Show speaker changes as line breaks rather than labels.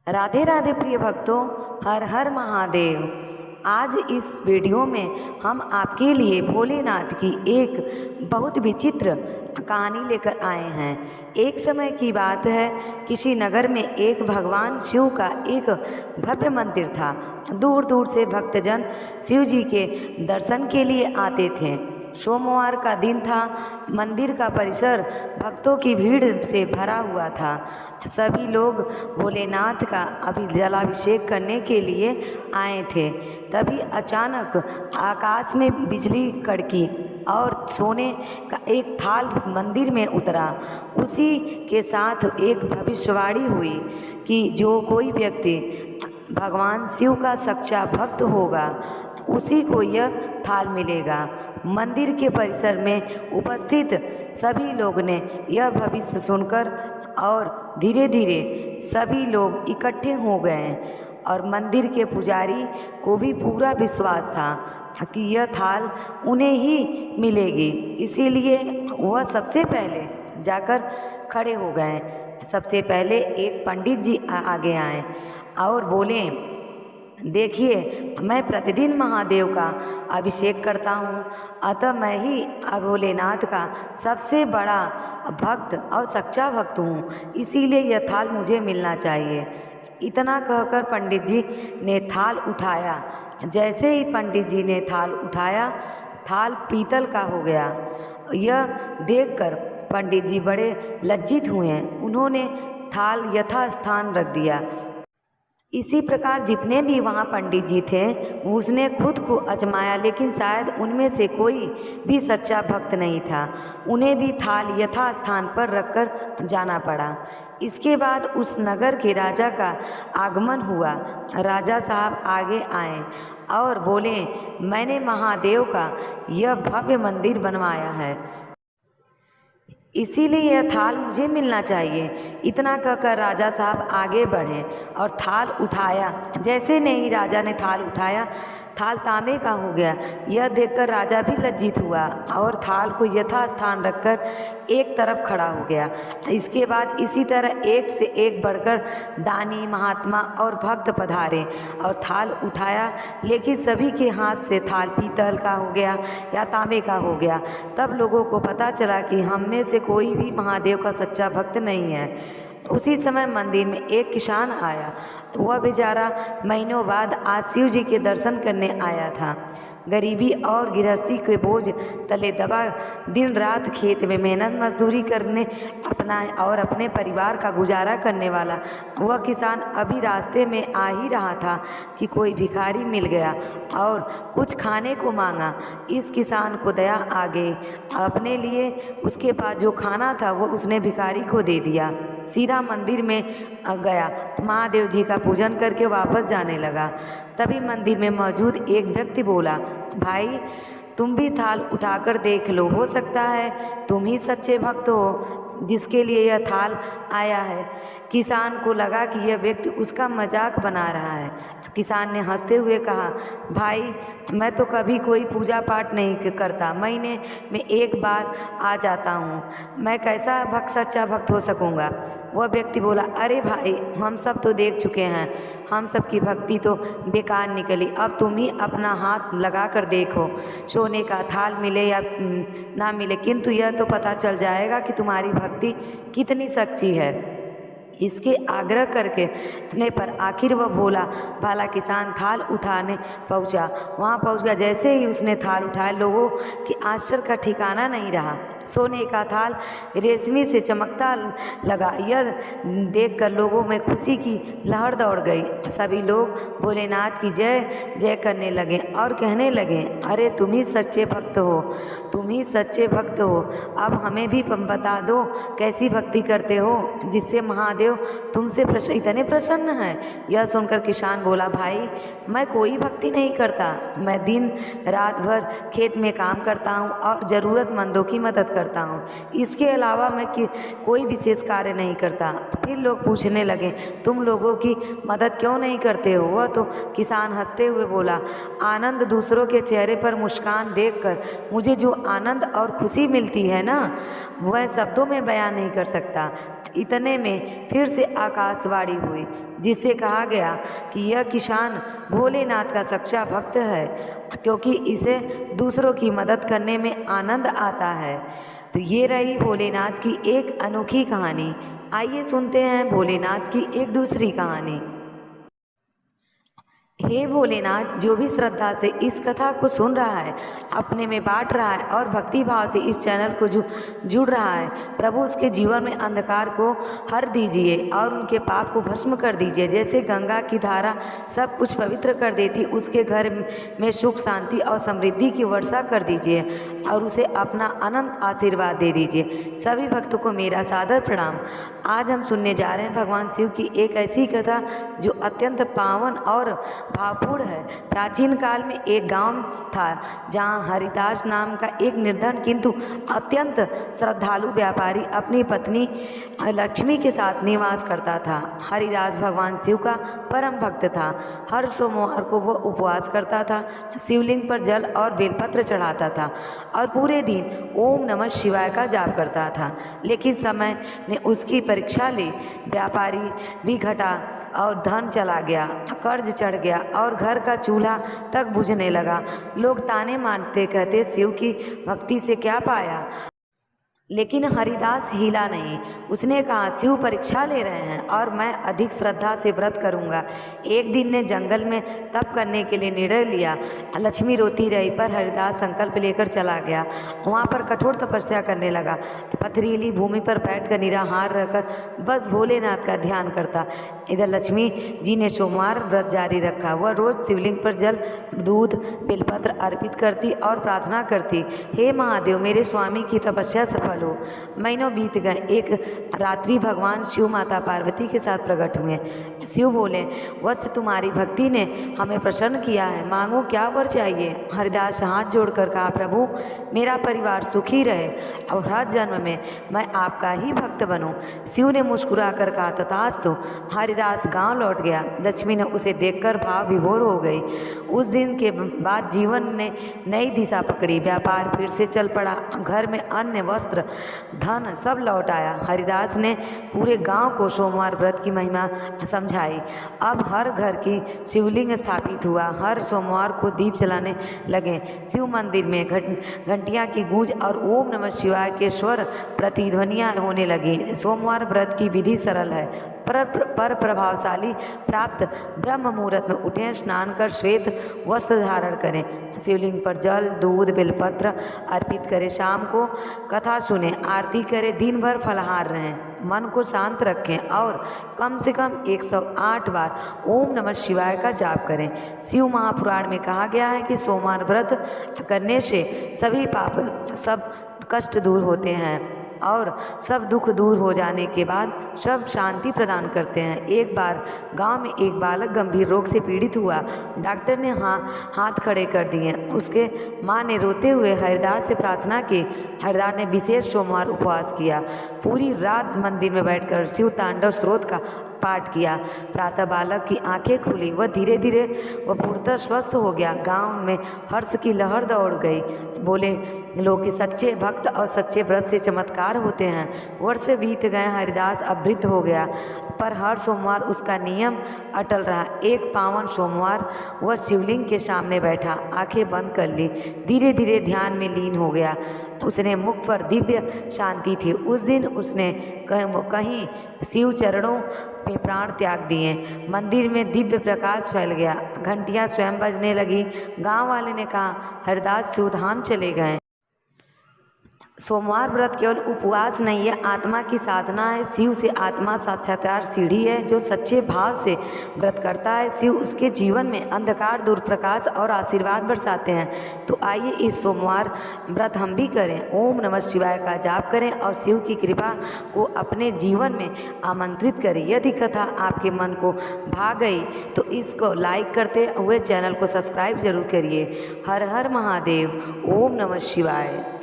राधे राधे प्रिय भक्तों, हर हर महादेव। आज इस वीडियो में हम आपके लिए भोलेनाथ की एक बहुत विचित्र कहानी लेकर आए हैं। एक समय की बात है, किसी नगर में एक भगवान शिव का एक भव्य मंदिर था। दूर दूर से भक्तजन शिव जी के दर्शन के लिए आते थे। सोमवार का दिन था। मंदिर का परिसर भक्तों की भीड़ से भरा हुआ था। सभी लोग भोलेनाथ का जलाभिषेक करने के लिए आए थे। तभी अचानक आकाश में बिजली कड़की और सोने का एक थाल मंदिर में उतरा। उसी के साथ एक भविष्यवाणी हुई कि जो कोई व्यक्ति भगवान शिव का सच्चा भक्त होगा उसी को यह थाल मिलेगा। मंदिर के परिसर में उपस्थित सभी लोग ने यह भविष्य सुनकर और धीरे धीरे सभी लोग इकट्ठे हो गए और मंदिर के पुजारी को भी पूरा विश्वास था कि यह थाल उन्हें ही मिलेगी। इसीलिए वह सबसे पहले जाकर खड़े हो गए। सबसे पहले एक पंडित जी आगे आए और बोले, देखिए, मैं प्रतिदिन महादेव का अभिषेक करता हूँ, अतः मैं ही भोलेनाथ का सबसे बड़ा भक्त और सच्चा भक्त हूँ, इसीलिए यह थाल मुझे मिलना चाहिए। इतना कहकर पंडित जी ने थाल उठाया। जैसे ही पंडित जी ने थाल उठाया, थाल पीतल का हो गया। यह देखकर पंडित जी बड़े लज्जित हुए। उन्होंने थाल यथास्थान रख दिया। इसी प्रकार जितने भी वहाँ पंडित जी थे उसने खुद को आजमाया, लेकिन शायद उनमें से कोई भी सच्चा भक्त नहीं था। उन्हें भी थाल यथास्थान पर रखकर जाना पड़ा। इसके बाद उस नगर के राजा का आगमन हुआ। राजा साहब आगे आए और बोले, मैंने महादेव का यह भव्य मंदिर बनवाया है, इसीलिए यह थाल मुझे मिलना चाहिए। इतना कहकर राजा साहब आगे बढ़े और थाल उठाया। जैसे नहीं राजा ने थाल उठाया, थाल तांबे का हो गया। यह देखकर राजा भी लज्जित हुआ और थाल को यथास्थान रखकर एक तरफ खड़ा हो गया। इसके बाद इसी तरह एक से एक बढ़कर दानी, महात्मा और भक्त पधारे और थाल उठाया, लेकिन सभी के हाथ से थाल पीतल का हो गया या तांबे का हो गया। तब लोगों को पता चला कि हम में से कोई भी महादेव का सच्चा भक्त नहीं है। उसी समय मंदिर में एक किसान आया। वह बेचारा महीनों बाद आज शिव जी के दर्शन करने आया था। गरीबी और गृहस्थी के बोझ तले दबा दिन रात खेत में मेहनत मजदूरी करने अपने परिवार का गुजारा करने वाला वह किसान अभी रास्ते में आ ही रहा था कि कोई भिखारी मिल गया और कुछ खाने को मांगा। इस किसान को दया आ गई अपने लिए। उसके बाद जो खाना था वो उसने भिखारी को दे दिया। सीधा मंदिर में गया, महादेव जी का पूजन करके वापस जाने लगा। तभी मंदिर में मौजूद एक व्यक्ति बोला, भाई तुम भी थाल उठाकर देख लो, हो सकता है तुम ही सच्चे भक्त हो जिसके लिए यह थाल आया है। किसान को लगा कि यह व्यक्ति उसका मजाक बना रहा है। किसान ने हंसते हुए कहा, भाई मैं तो कभी कोई पूजा पाठ नहीं करता, महीने में एक बार आ जाता हूँ, मैं कैसा सच्चा भक्त हो सकूँगा। वह व्यक्ति बोला, अरे भाई हम सब तो देख चुके हैं, हम सब की भक्ति तो बेकार निकली। अब तुम ही अपना हाथ लगा कर देखो, सोने का थाल मिले या ना मिले, किंतु यह तो पता चल जाएगा कि तुम्हारी भक्ति कितनी सच्ची है। इसके आग्रह करने पर आखिर वह भोला भाला किसान थाल उठाने पहुंचा। वहां पहुंच गया। जैसे ही उसने थाल उठाया, लोगों के आश्चर्य का ठिकाना नहीं रहा। सोने का थाल रेशमी से चमकता लगा। यह देखकर लोगों में खुशी की लहर दौड़ गई। सभी लोग भोलेनाथ की जय जय करने लगे और कहने लगे, अरे तुम ही सच्चे भक्त हो, तुम ही सच्चे भक्त हो। अब हमें भी बता दो कैसी भक्ति करते हो जिससे महादेव तुमसे इतने प्रसन्न है। यह सुनकर किसान बोला, भाई मैं कोई भक्ति नहीं करता, मैं दिन रात भर खेत में काम करता हूँ और ज़रूरतमंदों की मदद करता हूँ, इसके अलावा मैं कोई विशेष कार्य नहीं करता। फिर लोग पूछने लगे, तुम लोगों की मदद क्यों नहीं करते हो? वह तो किसान हंसते हुए बोला, आनंद दूसरों के चेहरे पर मुस्कान देखकर मुझे जो आनंद और खुशी मिलती है ना, वह शब्दों में बयान नहीं कर सकता। इतने में फिर से आकाशवाणी हुई, जिससे कहा गया कि यह किसान भोलेनाथ का सच्चा भक्त है, क्योंकि इसे दूसरों की मदद करने में आनंद आता है। तो ये रही भोलेनाथ की एक अनोखी कहानी। आइए सुनते हैं भोलेनाथ की एक दूसरी कहानी। हे भोलेनाथ, जो भी श्रद्धा से इस कथा को सुन रहा है, अपने में बांट रहा है और भक्ति भाव से इस चैनल को जुड़ रहा है, प्रभु उसके जीवन में अंधकार को हर दीजिए और उनके पाप को भस्म कर दीजिए। जैसे गंगा की धारा सब कुछ पवित्र कर देती, उसके घर में सुख शांति और समृद्धि की वर्षा कर दीजिए और उसे अपना अनंत आशीर्वाद दे दीजिए। सभी भक्तों को मेरा सादर प्रणाम। आज हम सुनने जा रहे हैं भगवान शिव की एक ऐसी कथा जो अत्यंत पावन और भावपूर्ण है। प्राचीन काल में एक गांव था जहां हरिदास नाम का एक निर्धन किंतु अत्यंत श्रद्धालु व्यापारी अपनी पत्नी लक्ष्मी के साथ निवास करता था। हरिदास भगवान शिव का परम भक्त था। हर सोमवार को वह उपवास करता था, शिवलिंग पर जल और बेलपत्र चढ़ाता था और पूरे दिन ओम नमः शिवाय का जाप करता था। लेकिन समय ने उसकी परीक्षा ली। व्यापारी भी घटा और धन चला गया, कर्ज चढ़ गया और घर का चूल्हा तक बुझने लगा। लोग ताने मारते कहते, शिव की भक्ति से क्या पाया। लेकिन हरिदास हिला नहीं। उसने कहा, शिव परीक्षा ले रहे हैं और मैं अधिक श्रद्धा से व्रत करूंगा। एक दिन ने जंगल में तप करने के लिए निर्णय लिया। लक्ष्मी रोती रही पर हरिदास संकल्प लेकर चला गया। वहां पर कठोर तपस्या करने लगा। पथरीली भूमि पर बैठकर निराहार रहकर बस भोलेनाथ का ध्यान करता। इधर लक्ष्मी जी ने सोमवार व्रत जारी रखा। वह रोज शिवलिंग पर जल, दूध, बेलपत्र अर्पित करती और प्रार्थना करती, हे महादेव, मेरे स्वामी की तपस्या सफल हो। महीनों बीत गए। एक रात्रि भगवान शिव माता पार्वती के साथ प्रकट हुए। शिव बोले, वत्स, तुम्हारी भक्ति ने हमें प्रसन्न किया है, मांगो क्या वर चाहिए। हरिदास हाथ जोड़कर कहा, प्रभु, मेरा परिवार सुखी रहे और हर जन्म में मैं आपका ही भक्त बनूं। शिव ने मुस्कुरा कर कहा, तथास्तु। हरिदास गांव लौट गया। लक्ष्मी ने उसे देखकर भाव विभोर हो गई। उस दिन के बाद जीवन ने नई दिशा पकड़ी। व्यापार फिर से चल पड़ा। घर में अन्न, वस्त्र, धन सब लौट आया। हरिदास ने पूरे गांव को सोमवार व्रत की महिमा समझाई। अब हर घर की शिवलिंग स्थापित हुआ। हर सोमवार को दीप जलाने लगे। शिव मंदिर में घंटियां की गूंज और ओम नमः शिवाय के स्वर प्रतिध्वनियां होने लगी। सोमवार व्रत की विधि सरल है पर प्रभावशाली। प्राप्त ब्रह्म मुहूर्त में उठें, स्नान कर श्वेत वस्त्र धारण करें, शिवलिंग पर जल, दूध, बेलपत्र अर्पित करें, शाम को कथा सुने, आरती करें, दिन भर फलाहार रहें, मन को शांत रखें और कम से कम 108 बार ओम नमः शिवाय का जाप करें। शिव महापुराण में कहा गया है कि सोमवार व्रत करने से सभी पाप, सब कष्ट दूर होते हैं और सब दुख दूर हो जाने के बाद सब शांति प्रदान करते हैं। एक बार गांव में एक बालक गंभीर रोग से पीड़ित हुआ। डॉक्टर ने हाथ खड़े कर दिए। उसके माँ ने रोते हुए हरिदास से प्रार्थना की। हरिदास ने विशेष सोमवार उपवास किया। पूरी रात मंदिर में बैठकर शिव तांडव स्तोत्र का पाठ किया। प्रातः बालक की आंखें खुली। वह धीरे धीरे वह पूर्णतः स्वस्थ हो गया। गांव में हर्ष की लहर दौड़ गई। बोले लोग कि सच्चे भक्त और सच्चे व्रत से चमत्कार होते हैं। वर्ष बीत गए। हरिदास अब वृद्ध हो गया पर हर सोमवार उसका नियम अटल रहा। एक पावन सोमवार वह शिवलिंग के सामने बैठा, आंखें बंद कर ली, धीरे धीरे ध्यान में लीन हो गया। उसने मुख पर दिव्य शांति थी। उस दिन उसने कहीं शिव चरणों में प्राण त्याग दिए। मंदिर में दिव्य प्रकाश फैल गया। घंटियां स्वयं बजने लगी। गांव वाले ने कहा, हरिदास शिवधाम चले गए। सोमवार व्रत केवल उपवास नहीं है, आत्मा की साधना है। शिव से आत्मा साक्षात्कार सीढ़ी है। जो सच्चे भाव से व्रत करता है, शिव उसके जीवन में अंधकार दूर प्रकाश और आशीर्वाद बरसाते हैं। तो आइए इस सोमवार व्रत हम भी करें। ओम नमः शिवाय का जाप करें और शिव की कृपा को अपने जीवन में आमंत्रित करें। यदि कथा आपके मन को भा गई तो इसको लाइक करते हुए चैनल को सब्सक्राइब जरूर करिए। हर हर महादेव। ओम नमः शिवाय।